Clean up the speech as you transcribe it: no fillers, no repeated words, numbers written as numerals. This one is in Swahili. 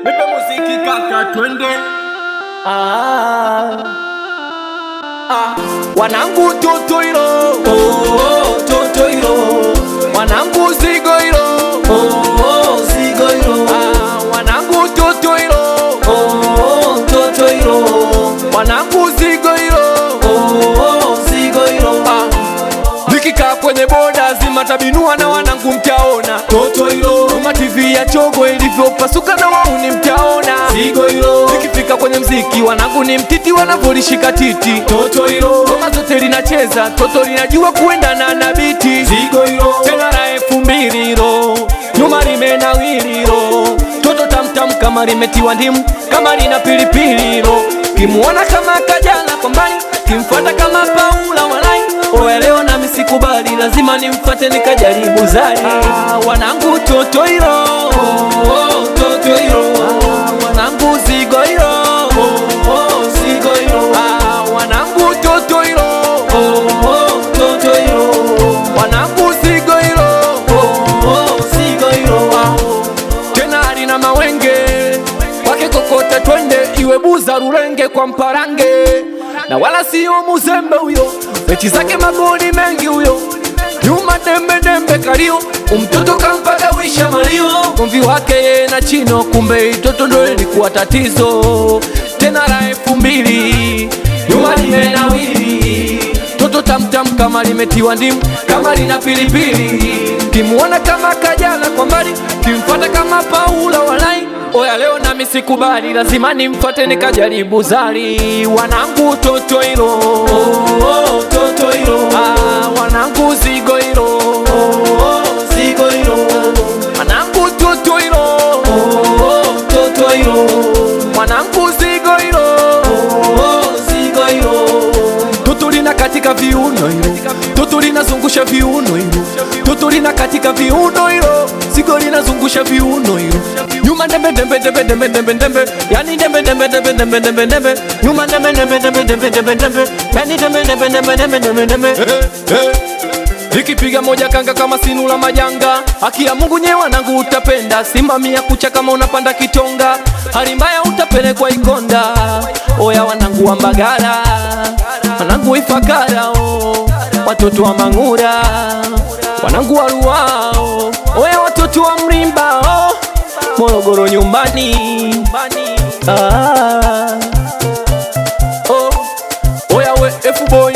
Nipe muziki kaka twende. Wanangu toto hilo, Toto hilo. wanangu zigo hilo, Zigo hilo. wanangu toto hilo, Toto hilo. wanangu zigo hilo, Zigo hilo. nikikaa kwenye boda zima tabinua na wanangu mtaona. Toto hilo. Kama TV ya chogo ilivyopasuka na wauni mtaona. Zigo hilo. Nikifika kwenye mziki wanangu ni mtiti wanavolishika titi. Toto hilo. Kama zote linacheza toto linajua kuendana na biti. Zigo hilo. Tena la 2000 hilo, nyuma limenawili hilo. Toto tamtam kama limetiwa ndimu, kama lina pilipili hilo. Kimuona kama Kajala kwa mbali, kimfuata kama Paula walai. Oya leo nami sikubali, lazima nimfuate nikajaribu zari. Wanangu toto hilo, Toto hilo. wanangu zigo hilo, Zigo hilo. wanangu toto hilo, Toto hilo. wanangu zigo hilo. Zigo hilo. Tena alina mawenge wake kokota twende, iwe buza rurenge kwa mparange, na wala siyo muzembe huyo, mechi zake magoli mengi huyo. Nyuma dembe dembe kalio, umtoto kampaga wisha malio. Mvi wake ye na Chino, kumbe itoto ndo ilikuwa tatizo. Tena la 2000 nyuma limenawili. Toto tamtam kama limetiwa ndimu, kama lina pilipili. Kimuona kama Kajala kwa mbali, kimfuata kama Paula walai. Oya leo nami sikubali, lazima nimfuate nikajaribu zari. Wanangu toto hilo, Toto hilo. wanangu zigo hilo, Zigo hilo. wanangu toto hilo, Toto hilo. wanangu zigo hilo. Zigo hilo. Toto lina katika viuno hilo, toto linazungusha viuno hilo, toto lina katika viuno hilo, zigo linazungusha viuno hilo. Nyuma dembe dembe dembe dembe dembe dembe, yani dembe dembe dembe dembe dembe dembe, nyuma dembe dembe dembe dembe dembe dembe, yani dembe dembe dembe dembe dembe dembe. Nikipiga moja kanga kama sinula majanga, haki ya Mungu nye wanangu utapenda. Simamia kucha kama unapanda kitonga, hali mbaya utapelekwa Ikonda. Oya wanangu wa Mbagala, wanangu Ifakara, watoto wa Mangura, wanangu wa Ruao, oya watoto wa Mrimba, Morogoro nyumbani. Oya we F-boy